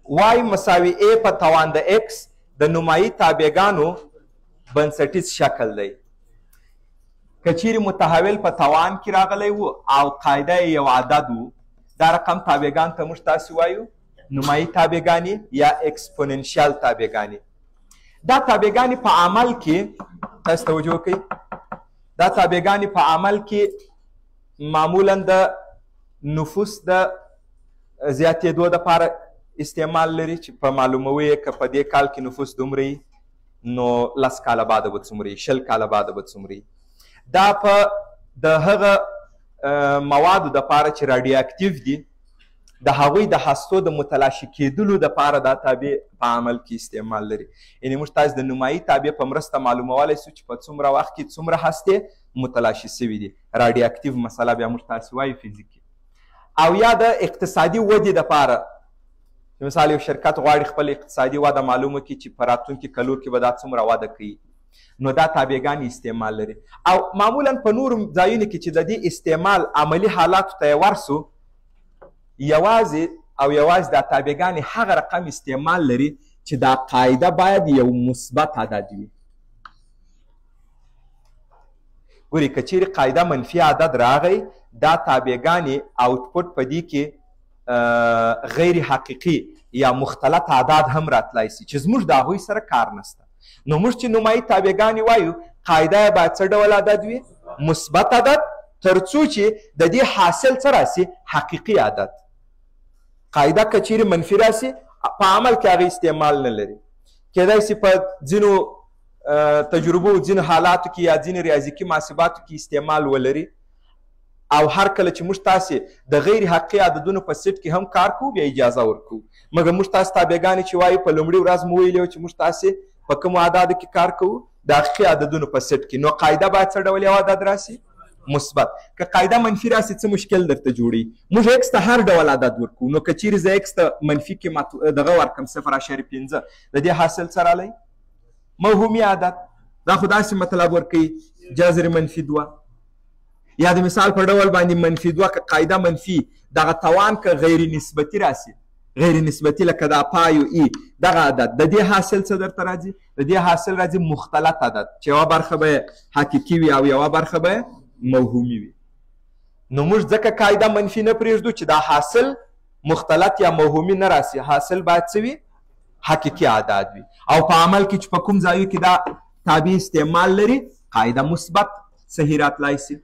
وای مساوي a په توان د x د نمایي تابعګانو بنسټیز شکل دی. که چیرې متحول په توان کې راغلی و او قاعده یې یو عدد و، دا رقم تابعګان ته موږ تاسې وایو نمایي تابعګانې یا اکسپوننشیال تابعګانې. دا تابعګانې په عمل کې تاسو توجه وکړئ، دا تابعګانې په عمل کې معمولا د نفوس د زیاتېدو دپاره استعمال لري چې په معلوموي که په دې کال کې نفوس دومره نو 10 کاله بعده به څومره 20 کاله بعده به څومره. دا په د هغه موادو دپاره چې راډیو اکټیو دي د هغوی د هستو د متلاشي کېدلو دپاره دا تابع په عمل کې استعمال لري. یعنې موږ تاسو د نمایي تابع په مرسته معلومولی سو چې په څومره وخت کې څومره هستې متلاشي سوي دي. راډیو اکټیو مسله بیا موږ تاسو وایو فزیک کې. او یا د اقتصادي ودې دپاره مثال یو شرکت غواړي خپل اقتصادي وده معلومه کړي چې په راتلونکي کلو کې به دا څومره وده کوي، نو دا تابعګانې استعمال لري. او معمولا په نورو ځایونو کې چې د دې استعمال عملي حالاتو ته یې ورسو، یوازې او یوازې دا تابعګانې هغه رقم استعمال لري چې دا قاعده باید یو مثبت عدد وي. ګورئ که چیرې قاعده منفي عدد راغی، دا تابعګانې آوټپوټ په دې کې غیر حقیقي یا مختلط اعداد هم راتلی سي چې زموږ د هغوی سره کار نسته. نو موږ چې نمایي تابعګانې وایو قاعده یې باید څه ډول عدد وي؟ مثبت عدد، تر څو چې د دې حاصل څه راسي؟ حقیقي عدد. قاعده که چیرې منفي راسي په عمل کې هغه استعمال نه لري. کیدای سي په ځینو تجربو ځینو حالاتو کې یا ځینو ریاضیکي محاسباتو کې استعمال ولري. او هر کله چې موږ تاسې د غیر حقیقي عددونو په سیټ کې هم کار کوو بیا اجازه ورکوو. مګر موږ تاسې تابعګانې چې وایو په لومړي ورځ مو ویلي وو چې موږ تاسې په کومو اعدادو کې کار کوو؟ د حقیقي عددونو په سیټ کې. نو قاعده باید څه ډول یو عدد راسي؟ مثبت. که قاعده منفي راسي څه مشکل درته جوړي؟ موږ ایکس ته هر ډول عدد ورکوو. نو که چیرې زه ایکس ته منفي قیمت دغه ورکړم 0.5 د دې حاصل څه رالی؟ موهومي عدد. دا خو داسې مطلب ورکوي جذر منفي 2. یا د مثال په ډول باندې منفي 2 که قاعده منفي دغه توان که غیر نسبتي راسي، غیر نسبتي لکه دا پایو ای دغه عدد، د دې حاصل څه درته راځي؟ د دې حاصل راځي مختلط عدد چې یوه برخه به حقیقي وي او یوه برخه به موهومي وي. نو موږ ځکه قاعده منفي نه پرېږدو چې دا حاصل مختلط یا موهومي نه راسي، حاصل باید څه وي؟ حقیقي عدد وي. او په عمل کې چې په کوم ځایو کې دا تابع استعمال لري قاعده مثبت صحیح راتلی سي.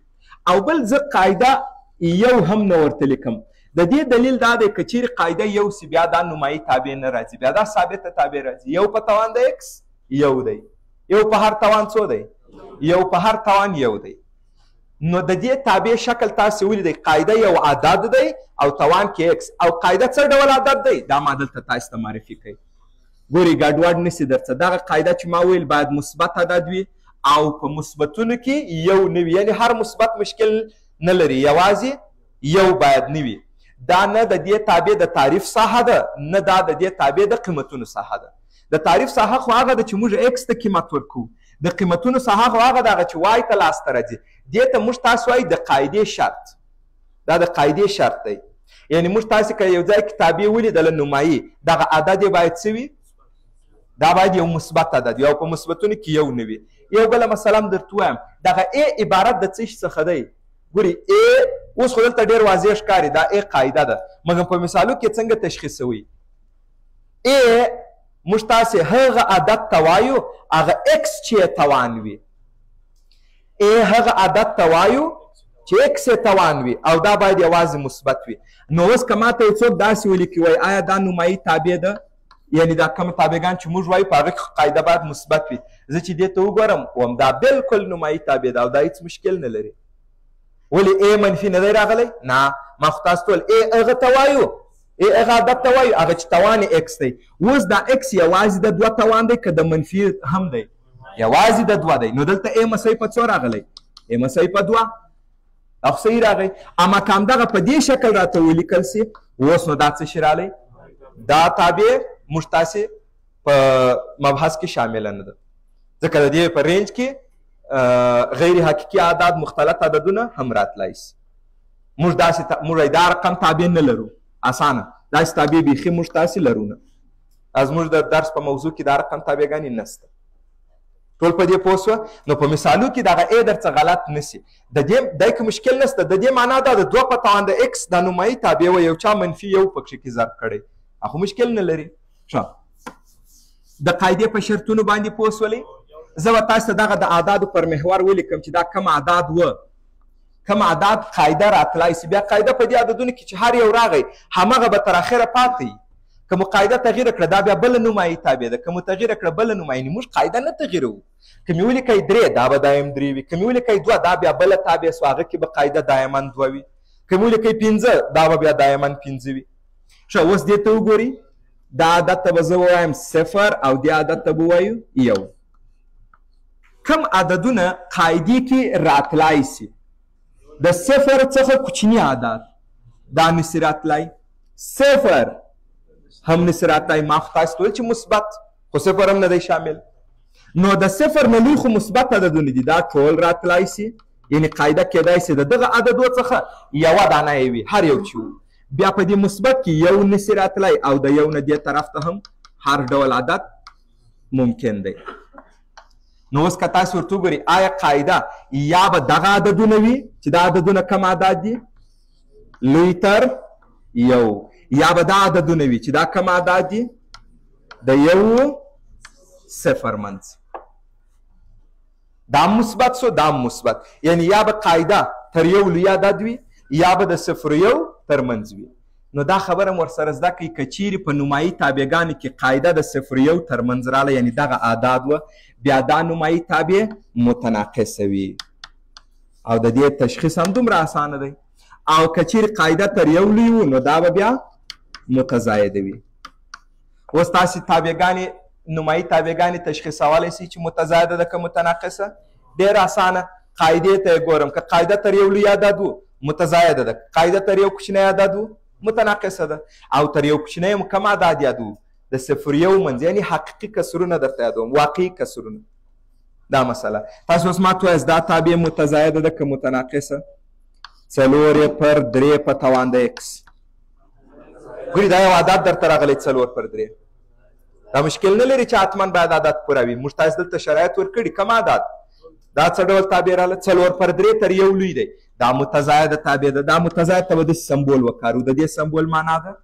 او بل زه قاعده یو هم نه ورته لیکم. د دې دلیل دا دی که چیرې قاعده یو سي بیا دا نمایي تابع نه راځي، بیا دا ثابته تابع راځي. یو په توان د ایکس یو دی، یو په هر توان څو دی؟ یو په هر توان یو دی. نو د دې تابع شکل تاسې ولیدئ قاعده یو عدد دی او توان کې ایکس. او قاعده څه ډول عدد دی؟ دا ما دلته تاسې ته معرفي کوي. ګورئ ګډوډ نسي درڅه. دغه قاعده چې ما ویل باید مثبت عدد وي او په مثبتونو کې یو نه وي. یعنې هر مثبت مشکل نه لري، یوازې یو باید نه وي. دا نه د دې تابع د تعریف ساحه ده، نه دا د دې تابع د قیمتونو ساحه ده. د تعریف ساحه خو هغه ده چې موږ ایکس ته قیمت ورکوو. د قیمتونو ساحه خو هغه ده چې وای ته لاسته راځي. دې ته موږ تاسو وایي د قاعدې شرط. دا د قاعدې شرط دی. یعنې موږ تاسې که یو ځای کې تابع ولیدله نمایي، دغه عدد یې باید څه وي؟ دا باید یو مثبت عدد وي او په مثبتونو کې یو نه وي. یو بله مسله هم درته وایم، دغه ای عبارت د څه شي څخه دی؟ ګورئ ای اوس خو دلته ډېر واضح ښکاري دا ای قاعده ده، مګر په مثالو کې څنګه تشخیصوي؟ ای موږ تاسې هغه عدد ته وایو هغه ایکس چې یې توان وي. ای هغه عدد ته وایو چې ایکس یې توان وي او دا باید یوازې مثبت وي. نو اوس که ماته یو څوک داسې ولیکي وایي آیا دا نمایي تابع ده؟ یعنی دا کوم تابعګان چې موږ وایو په هغه کې قاعده باید مثبت وي. زه چې دې ته وګورم وایم دا بالکل نمایي تابع ده او دا هېڅ مشکل نه لري. ولې ای منفي نه دی راغلی؟ نه، ما خو تاسو ته ویل ای هغه ته وایو، ای هغه عدد ته وایو هغه چې توان یې ایکس دی. اوس دا ایکس یوازې د 2 توان دی که د منفي هم دی؟ یوازې د 2 دی. نو دلته ای مساوي په څو راغلی؟ ای مساوي په 2. او صحیح راغی. اما که همدغه په دې شکل راته ولیکل سي اوس نو دا څه شي رالی؟ دا تابع موږ تاسې په مبحث کې شامله نه ده، ځکه د دې په رینج کې غیر حقیقي اعداد مختلط عددونه هم راتلی سي. موږ دا رقم تابع نه لرو، اسانه داسې تابع بیخي موږ تاسې لرو نه. زموږ د درس په موضوع کې دا رقم تابعګانې نشته. ټول په دې پوه شوه؟ نو په مثالو کې دغه ای درڅه غلط نشي. د دې دی که مشکل نشته. د دې معنا دا د 2 په توان د اکس دا نمایي تابع وه، یو چا منفي 1 پکښې کې ضرب کړی، خو مشکل نه لري. ښه، د قاعدې په شرطونو باندې پوه شولئ؟ زه به تاسو ته دغه د اعدادو پر محور ولیکم چې دا کم اعداد وه، کم اعداد قاعده راتلای سي. بیا قاعده په دې عددونو کې چې هر یو راغی همغه به تر اخره پاتې وي. که مو قاعده تغییر کړه دا بیا بله نمایي تابع ده، که مو تغییر کړه بله نمایي. موږ قاعده نه تغییروو. که مې ولیکئ 3 دا به دایم 3 وي، که مې ولیکئ 2 دا بیا بله تابع سو، هغه کې به قاعده دایما 2 وي. که مې ولیکئ 5 دا به بیا دایما 5 وي. ښه، اوس دې ته وګورئ. دا عدد ته به زه ووایم 0 او دې عدد ته به ووایو 1. کم عددونه قاعدې کې راتلای سي؟ د 0 څخه کوچني عدد دا نسي راتلای. 0 هم نسي راتلای. ما خو تاسو ته ویل چې مثبت، خو 0 هم نه دی شامل. نو د 0 نه لوی خو مثبت عددونه دي، دا ټول راتلای سي. یعنې قاعده کیدای سي د دغه عددو څخه یوه دانه یې وي، هر یو چې و. بیا په دې مثبت کې یو نسي راتلای او د یو نه دې طرف ته هم هر ډول عدد ممکن دی. نو اوس که تاسو ورته وګورئ آیا قاعده یا به دغه عددونه وي چې دا عددونه کم عدد دي لوی تر 1، یا به دا عددونه وي چې دا کم عدد دي د 1 0 منځ. دا مثبت سو، دا مثبت. یعنی یا به قاعده تر 1 لوی عدد وي یا به د 0 1 ترمنځ وي. نو دا خبره مو ورسره زده کړئ که چیرې په نمایي تابعګانو کې قاعده د 0 1 ترمنځ راله، یعنې دغه اعداد وه، بیا دا نمایي تابع متناقصه وي. او د دې تشخیص هم دومره اسانه دی. او که چیرې قاعده تر 1 لوی و نو دا به بیا متزایده وي. اوس تاسې تابعګانې نمایي تابعګانې تشخیصولی سئ چې متزایده ده که متناقصه؟ ډېر اسانه. قاعدې ته یې ګورم، که قاعده تر 1 لوی عدد و متزایده ده، قاعده تر 1 کوچنی عدد و متناقصه ده، او تر 1 کوچنی هم کم عدد یادو د 0 1 منځ، یعنې حقیقي کسرونه درته یادوم، واقعي کسرونه. دا مسله تاسو اوس ما ته وایاست دا تابع متزایده ده که متناقصه؟ 4 پر 3 په توان د اکس. ګورئ دا یو عدد درته راغلی 4 پر 3. دا مشکل نه لري چې حتما باید عدد پوره وي. موږ تاسو دلته شرایط ورکړي کم عدد. دا څه ډول تابع راغله؟ 4 پر 3 تر 1 لوی دی. دا متزایده تابع ده. دا متزایده ته به داسې سمبول وکارو. د دې سمبول معنا ده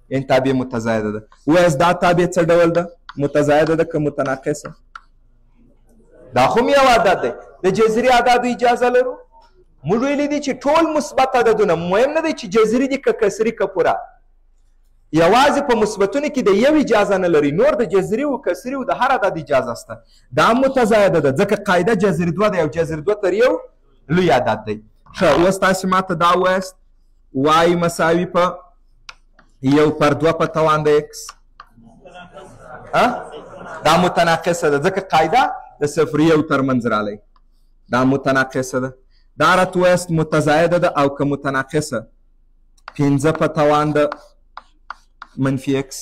یعنې تابع متزایده ده. وایاست دا تابع څه ډول ده؟ متزایده ده که متناقصه؟ دا خو یو عدد دی. د جذري عددو اجازه لرو؟ موږ ویلي دي چې ټول مثبت عددونه مهم نه دی چې جذري دي که کسري که پوره. یوازې په مثبتونو کې د یو اجازه نه لري، نور د جذري و کسري و د هر عدد اجازه شته. دا متزایده ده ځکه قاعده جذري 2 ده او جذري 2 تر 1 لوی عدد دی. ښه، اوس تاسې ما ته دا ووایاست وای مساوي په 1 پر 2 په توان د اکس. دا متناقصه ده ځکه قاعده د 0 1 ترمنځ رالی. دا متناقصه ده. دا راته وایاست متزایده ده او که متناقصه 5 په توان د منفي اکس.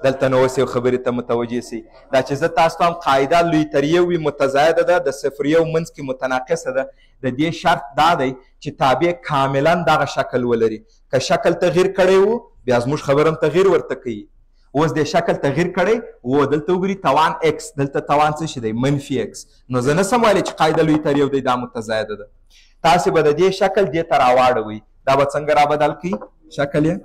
دلته نو اوس یو خبرې ته متوجه سئ، دا چې زه تاسو ته هم قاعده لوی تر 1 وي متزایده ده، د 0 1 منځ کې متناقصه ده. د دې شرط دا دی چې تابع کاملا دغه شکل ولري. که شکل تغییر کړی و بیا زموږ خبره هم تغییر ورته کوي. اوس د شکل تغییر کړی و، دلته وګورئ توان اکس، دلته توان څه شی دی؟ منفي اکس. نو زه نسم ویلی چې قاعده لوی تر 1 دی دا متزایده ده. تاسې به د دې شکل دې ته راواړوئ. دا به څنګه را بدل کړي شکل یې؟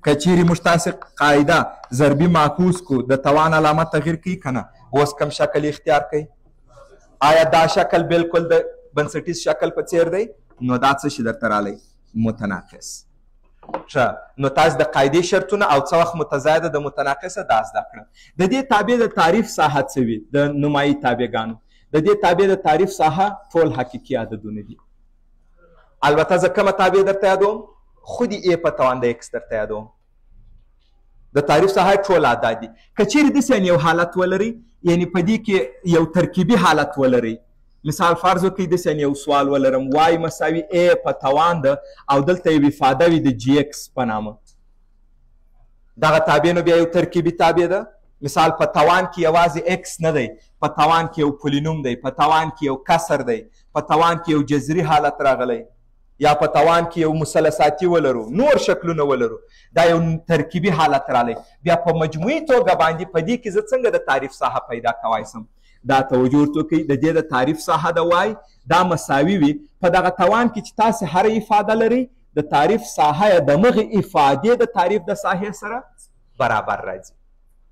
که چیرې موږ تاسې قاعده ضربي معکوس کو د توان علامه تغییر کوي که نه؟ اوس کوم شکل اختیار کوي؟ آیا دا شکل بالکل د بنسټیز شکل په څیر دی؟ نو دا څه شي درته رالی؟ متناقص. ښه، نو تاسو د قاعدې شرطونه او څه وخت متزایده د متناقصه دا زده کړه. د دې تابع د تعریف ساحه څه وي د نمایي تابعګانو؟ د دې تابع د تعریف ساحه ټول حقیقي عددونه دي. البته زه کومه تابع درته یادوم؟ خودی ای په توان د اکس درته یادوم. د تعریف ساحه ټول عدد دي. که چیرې داسې یو حالت ولرئ، یعنې په دې کې یو ترکیبي حالت ولرئ، مثال فرض وکړئ داسې یو سوال ولرم وای مساوي ای په توان ده او دلته یو افاده وي د جی اکس په نامه، دغه تابع نو بیا یو ترکیبي تابع ده. مثال په توان کې یوازې اکس نه دی، په توان کې یو پولینوم دی، په توان کې یو کسر دی، په توان کې یو جذري حالت راغلی. یا په توان کې یو مثلثاتي ولرو، نور شکلونه ولرو، دا یو ترکیبي حالت رالی. بیا په مجموعي توګه باندې په دې کې زه څنګه د تعریف ساحه پیدا کولی سم؟ دا توجه ورته وکړئ، د دې د تعریف ساحه د وای دا مساوي وي په دغه توان کې چې تاسې هره افاده لرئ، د تعریف ساحه یې د مغې افادې د تعریف د ساحې سره برابر راځي.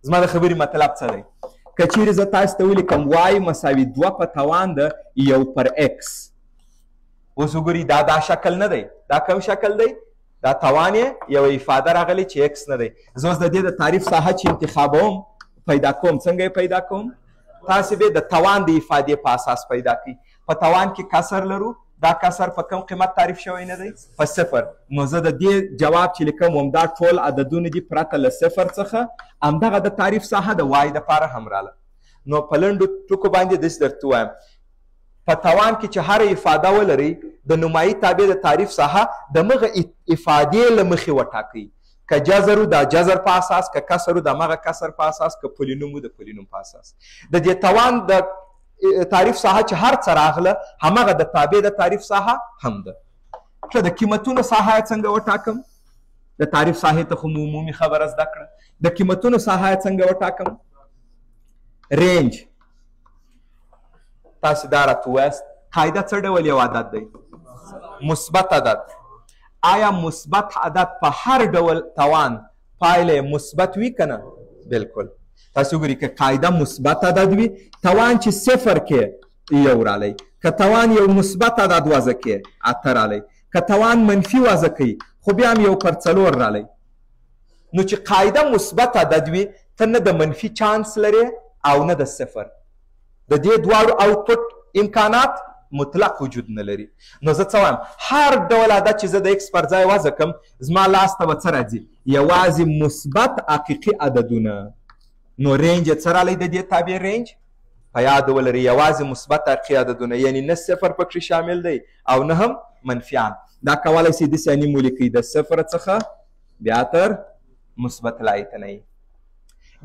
زما د خبرې مطلب څه دی؟ که چیرې زه تاسو ته ولیکم وای مساوي 2 په توان د 1 پر x، اوس وګورئ دا شکل نه دی، دا کوم شکل دی؟ دا توان یې یوه افاده راغلی چې x نه دی. زه اوس د دې د تعریف ساحه چې انتخابوم پیدا کوم، څنګه یې پیدا کوم؟ تاسې به د توان د افادې په اساس پیدا کړئ. په توان کې کسر لرو، دا کسر په کوم قیمت تعریف شوی نه دی؟ په 0. نو زه د دې جواب چې لیکم همدا ټول عددونه دي پرته له 0 څخه، همدغه د تعریف ساحه د وای دپاره هم راله. نو په لنډو ټکو باندې داسې درته ووایم، په توان کې چې هره افاده ولرئ د نمایي تابع د تعریف ساحه د مغه افادې له مخې وټاکئ. که جذر د جذر په اساس، که کسر د مغه کسر په اساس، که پولینوم د پولینوم په اساس. د دې توان د تعریف ساحه چې هر څه راغله همغه د تابع د تعریف ساحه هم ده. ښه، د قیمتونو ساحه څنګه وټاکم؟ د تعریف ساحې ته خو مو عمومي خبره زده کړه. د قیمتونو ساحه څنګه وټاکم؟ رینج. تاسو دا راته ووایاست قاعده څه ډول یو عدد دی؟ مثبت عدد. آیا مثبت عدد په هر ډول توان پایله مثبت وي که نه؟ بلکل. تاسو وګورئ که قاعده مثبت عدد وي، توان چې 0 کې 1 رالی، که توان یو مثبت عدد وضع کې 8 رالی، که توان منفي وضع کوي خو بیا هم 1 پر 4 رالی. نو چې قاعده مثبت عدد وي ته نه د منفي چانس لرې او نه د 0. د دې دواړو اوټپوټ امکانات مطلق وجود نه لري. نو زه څه وایم؟ هر ډول عدد چې زه د x پر ځای وضع کړم زما لاس ته به څه راځي؟ یوازې مثبت حقیقي عددونه. نو رینج یې څه رالی د دې تابع رینج؟ په یاد ولرئ یوازې مثبت حقیقي عددونه، یعنی نه 0 پکې شامل دی او نه هم منفیان. دا کولی شئ داسې انیم ولیکئ د 0 څخه بیا تر مثبت لایتنه.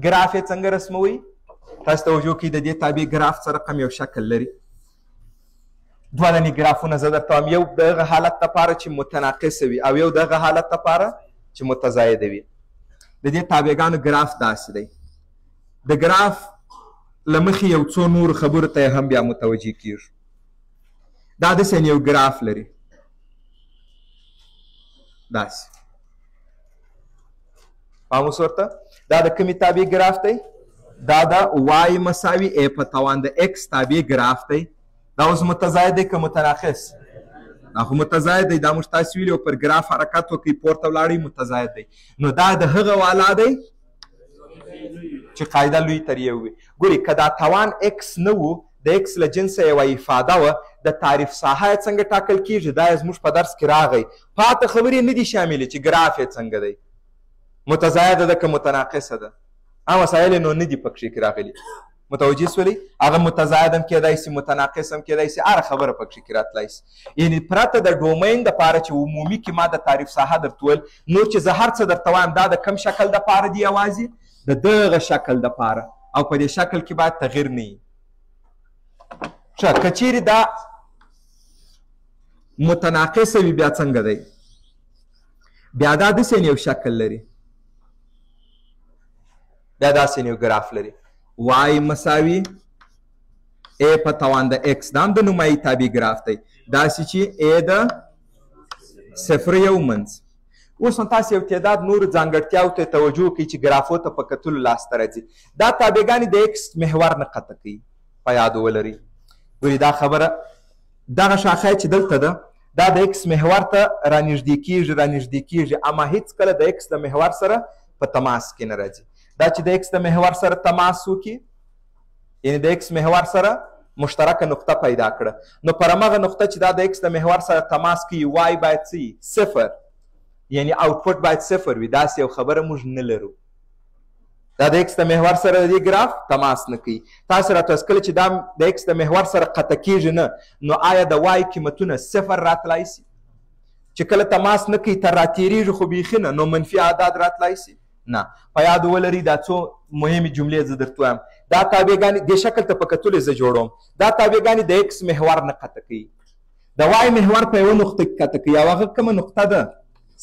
ګراف یې څنګه رسموئ؟ تاسو توجه کوئ د دې تابع ګراف څه رقم یو شکل لري. دوه دانې ګرافونه زه درته وایم، یو دغه حالت دپاره چې متناقصه وي او یو دغه حالت دپاره چې متزایده وي. د دې تابعګانو ګراف داسې دی. د ګراف له مخې یو څو نور خبرو ته هم بیا متوجه کیږو. دا داسې یو ګراف لري، داسې پام اوس ورته. دا د کومې تابع ګراف دی؟ دا د وای مساوي ا په توان د x تابع ګراف دی. دا اوس متزاید دی که متناقص؟ دا خو متزاید دی. دا موږ تاسو ویلي پر ګراف حرکت وکړئ پورته ولاړئ متزاید دی. نو دا د هغه والا دی چې قاعده لوی تر یو وي. ګورئ که دا توان x نه و، د x له جنسه یوه افاده وه، د تعریف ساحه یې څنګه ټاکل کیږي؟ دا یې زموږ په درس کې راغی. پاته خبرې نه دي شاملې چې ګراف یې څنګه دی، متزایده ده که متناقصه ده. هغه مسایل نو نه دي پکښې کې راغلي. متوجه سولئ؟ هغه متزاید هم کیدای شي، متناقص هم کیدای شي، هره خبره پکښې کې راتلی شي. یعنې پرته د ډومین دپاره چې عمومي کې ما د تعریف ساحه درته ویل، نور چې زه هر څه درته وایم دا د کم شکل دپاره دي؟ یوازې د دغه شکل دپاره، او په دې شکل کې باید تغییر نه وي. ښه، که چیرې دا متناقصه وي بیا څنګه دی؟ بیا دا داسې یو شکل لري، بیا داسې یو ګراف لري. وای مساوي ا په توان د x، دا هم د نمایي تابع ګراف دی، داسې چې ا د 0 یو منځ. اوس نو تاسو یو تعداد نور ځانګړتیاو ته توجه کوئ چې ګرافو ته په کتلو لاسته راځي. دا تابعګانې د x محور نه قطع کوي، په یاد ولرئ. ګورئ دا خبره، دغه شاخه چې دلته ده دا د x محور ته رانږدې کیږي، اما هیڅکله د x د محور سره په تماس کې نه راځي. دا چې د x د محور سره تماس وکړي، یعنې د x محور سره مشترکه نقطه پیدا کړه، نو پر همغه نقطه چې دا د x د محور سره تماس کوي y باید څه وي؟ 0. یعنې اوټپوټ باید 0 وي. داسې یو خبره موږ نه لرو. دا د x د محور سره د دې ګراف تماس نه کوي. تاسو راته کله چې دا د x د محور سره قطع کیږي نه، نو آیا د y قیمتونه 0 راتلی شي؟ چې کله تماس نه کوي تر راتېرېږي خو بیخي نه، نو منفي اعداد راتلی شي؟ نه. په یاد ولرئ دا څو مهمې جملې زه درته وایم. دا تابعګانې دې شکل ته په کتلو زه جوړوم. دا تابعګانې د x محور نه قطع کوي. د وای محور په یوه نقطه کې کته کوي او هغه کومه نقطه ده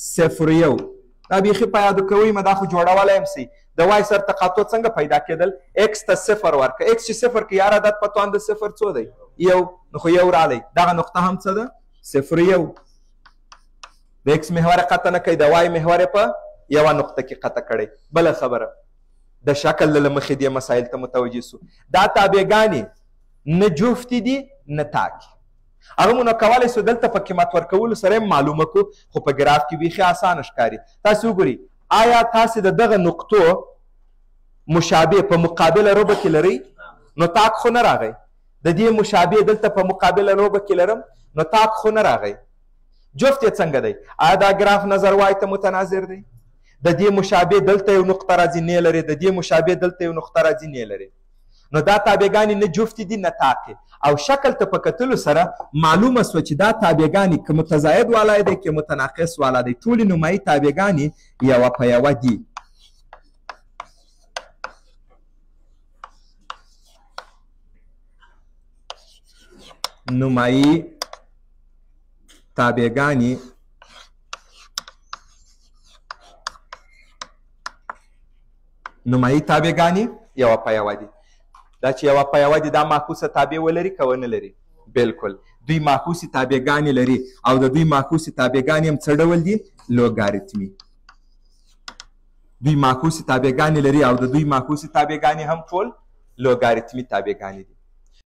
0.1 دا بیخي په یادو کوئ ما دا خو جوړولی یم سي د وای سر تقاطع څنګه پیدا کېدل اکس ته 0 ورکړه اکس چې 0 کې یاره عدد په توان د 0 څو دی یو نو خو یو رالی دغه نقطه هم څه ده 0.1 د اکس محور قطع نه کوي د وای محور په یوه نقطه کې قطع کړی بله خبره د شکل له مخې دې مسایل ته متوجه سو دا تابعګانې نه جفتې دي نه تاکي هغه مو نو کولی سو دلته په قیمت ورکولو سره یې معلومه کړو خو په ګراف کې بیخي اسانه ښکاري تاسې وګورئ آیا تاسې د دغه نقطو مشابه په مقابله روبه کې لرئ نو تاک خو نه راغی د دې مشابه دلته په مقابله روبه کې لرم نو تاک خو نه راغی جفت یې څنګه دی آیا دا ګراف نظر وای ته متناظر دی د دې مشابه دلته یو نقطه راځي نه لري د دې مشابه دلته یو نقطه راځي نه لري نو دا تابعګانې نه جفت دي نه تاکي او شکل ته په کتلو سره معلومه سوه چې دا تابعګانې که متزاید والا دی که متناقص والا دی ټولې نمایي تابعګانې یوه په یوه دي نمایي تابعګانې یوه په یوه دي دا چې یوه په یوه دي دا معکوسه تابع ولري که ونه لري بلکل دوی معکوسې تابعګانې لري او د دوی معکوسې تابعګانې هم څه ډول دي لوګاریتمي دوی معکوسې تابعګانې لري او د دوی معکوسې تابعګانې هم ټول لوګاریتمي تابعګانې دي